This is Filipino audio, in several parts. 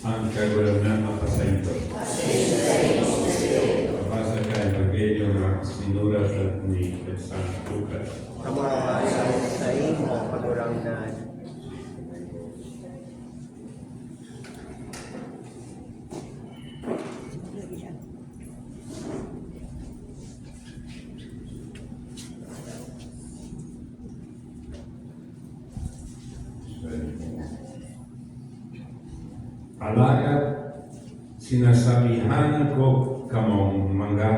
ang kagulanan ng pasayto. Babasa ka Evangelyo na sinulat ni San Lucas. Kamahasan sa imo pagurangnan. Alagad, sinasabihan ko kamong mga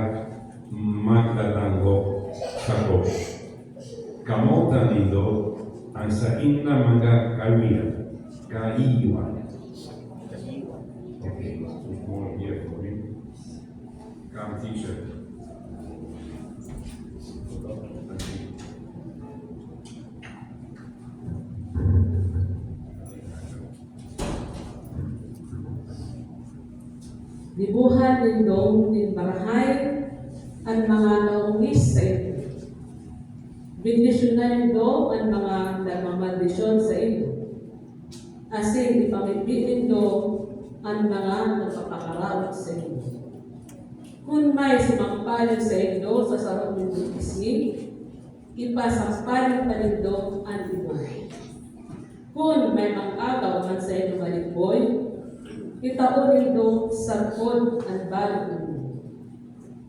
magtatanggok sa ko. Kamutan nito ang sa inna mga kaiwan. Okay, more here for him. Come, teacher. Dibuhan nindong ninbarahay ang mga naungis sa ito. Bendisyonan nindo ang mga nagmamaldisyon sa ito. Asin ipamibig nindo ang mga nagpapakarawat sa ito. Kung may sumampalan sa ito sa sarong nindong ismi, ipasampalan pa nindo ang dibuhan. Kung may mag-agaw man sa ito malimboy, itaon nito sa pod ang balot nito.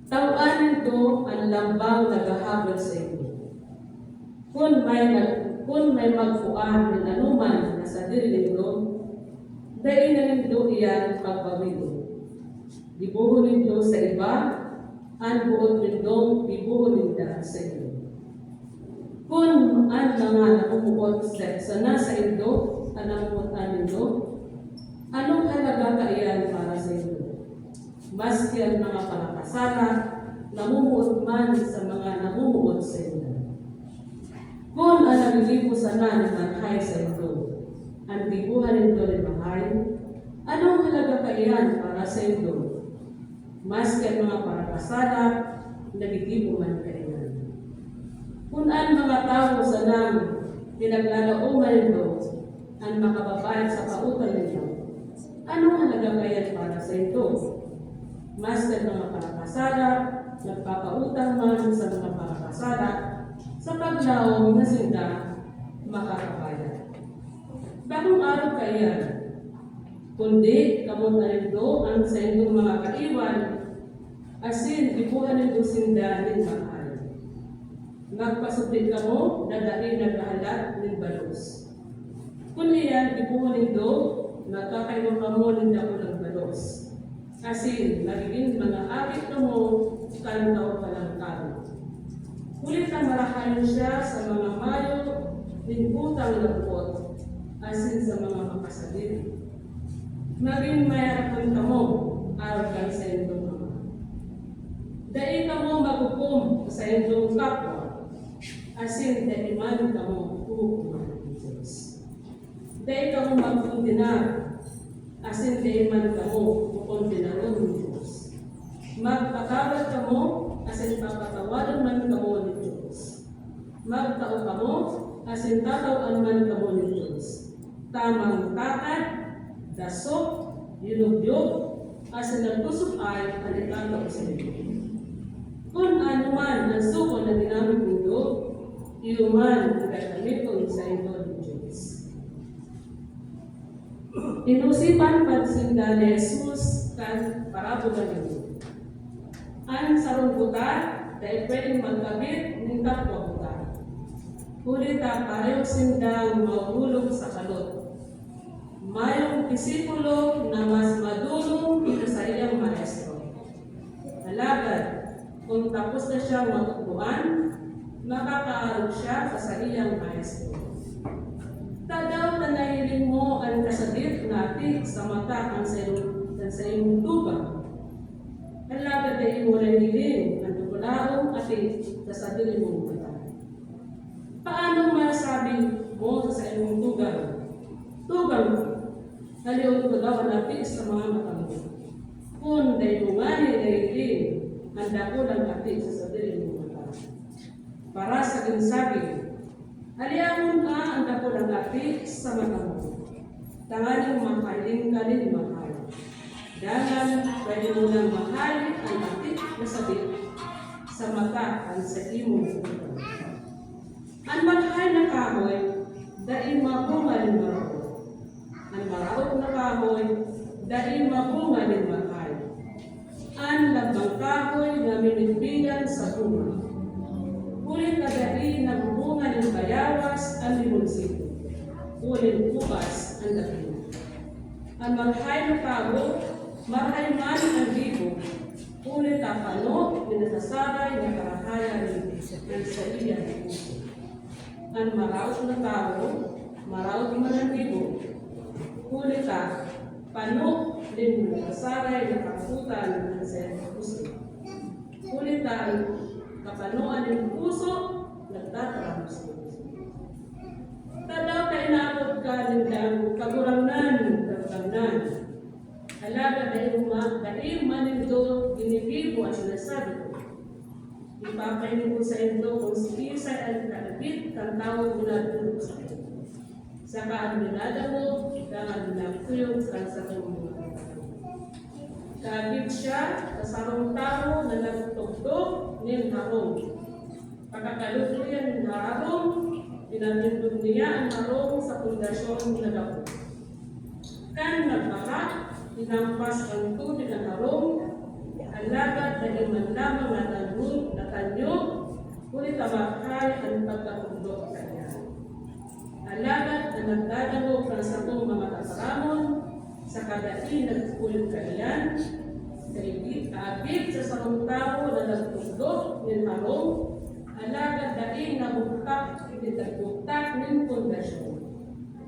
Tawaan nito ang lambaw na gahabol sa ito. Kung may magpuan ng anuman na sa diri nito, dahil na nito iyan pagpawilo. Dibuhon nito sa iba, ang buot nito dibuhon nito sa iyo. Kung ang mga namumuot sa nasa ito, ang namumuotan nito, anong halaga kaiyan para sa iyo? Maski ang mga palakasala, namumuot man sa mga namumuot sa iyo. Kung ang naglilipo sana ng manghay sa ito, ang dibuhan nito ng manghay, anong halaga kaiyan para sa ito? Maski ang mga palakasala, naglilipo man kaiyan. Kung ang mga tao sana pinaglalauman nito, ang makababayad sa pautan nito, anong halaga kaya para sa ito? Mas ng mga palakasala, nagpapautang man sa mga palakasala, sa paglaong na sila makakabayad. Bagong araw kaya, kundi kamot na ito ang sa inyong mga kaiwan, asin ibuhan nito sinda ng mahal. Nagpasupit ka mo, dadain nagkahalat ng balos. Kung iyan, ibuhan nito, nagkakaiwan ka mo ng dako ng balos. Kasi nagiging mga awit ka mo, kalitaw ka lang tao. Ulit ang marahan siya sa mga mayo, ng utang ng pot, asin sa mga makasalit. Naging mayarapan ka mo, araw kang sa iyong mga. Dahil ka mo maghukom sa iyong kapwa, asin dahil man ka mo hukuman ng Diyos. Dahil ka mo magkundinar, asin dahil man ka mo kukundinaron ng Diyos. Magpakawal ka mo, asin papatawaran man ka mo ng Diyos. Magtao ka mo, asin tatawan man ka mo ng Diyos. Tamang takad, dasok, yunugyog, asin nagtusok ay alikataw sa iyo. Kung ano man ang suko na ginamit nito, iuman ang gagamiton sa ito ng Diyos. Inusipan pansinda ni Jesus kan parabola nito. Ang sarong buta, dahil pwedeng magkabit ng kapwa buta. Kulit pareho sindang mahulog sa kalot. Mayong disipulo na mas madulong dito sa iyang maestro. Alagad, kung tapos na siya matutuan, makakaarog siya sa iyang maestro. Tadaw na nahiling mo ang kasabit natin sa mata ang sa iyong tubang. Alagad ay mo nahiling ang dukulaong ating sa sarili mong mata. Paano masabi mo sa iyong tugang? Tugang ko, naliw ko daw natin sa mga mata mo. Kung dahil mo nga nahiling ang dakulang ating sa sarili mong mata. Para sa ginsabi, aliamon ka ang dakulang ating sa mata mo. tanganing mahalin ka rin mahal. Dahan, pwede mo nang mahalin ang atit na sabit sa mata ang sa imong ulo. Ang mahal na kahoy, dahil mabunga rin maraot. Ang maraot na kahoy, dahil mabunga rin mahal. Ang labang kahoy na minigbigan sa bunga. Kulit na dahil nagbunga ng bayawas ang limonsito. Kulit bukas ang dahil. Ang marhay na kahoy, marhay man ang libo. Kulit na pano, pinasasaray na karahayan ng sa iya ng puso. Ang maraot na tao, maraot man ang libo, huli ka, pano, din nagkasaray na kaputan ng sa puso. Huli ka, kapanoan ng puso, nagtatramo sa puso. Tadaw ka inaabot ka ng kagurangan, kaguranan. Halaga dahil manindo, ginigibo at sinasabi ko. Ipapainin ko sa inyo kung si Isa ang kalabit kang tawag mula dito sa iyo. Sa kaadminada mo, dangan binakuyog kang sa kumuha. Kabit siya, kasarong tao na nagtugtog ng harong. Pagkakalutuyan ng harong, pinamindog niya ang harong sa pundasyon na dako. Kan nagbaha, tinampas ang tubig ng harong, alagat dahil man lamang na tanyo, kulit tamakay ang pagkakundok kanya. Alagat na nagdadalo ka sa kong mga kasaramon, sa kadain nagkulit kaniyan, kaibig sa sarong tao na nagtundok ng harong, alagat dahil nabuktak, itagbuktak ng pundasyon.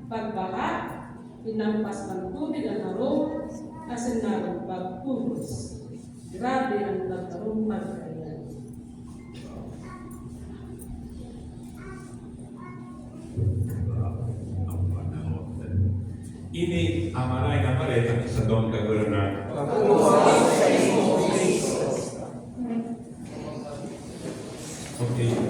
Pagbaha, tinampas ang tubig ang harong, asin narong pagpulos. Grabe ang nagkaroon pagkailan. Ini amaray na maretang sa doon kaguranan. Pagkuhan sa imo, Kristo. Okay.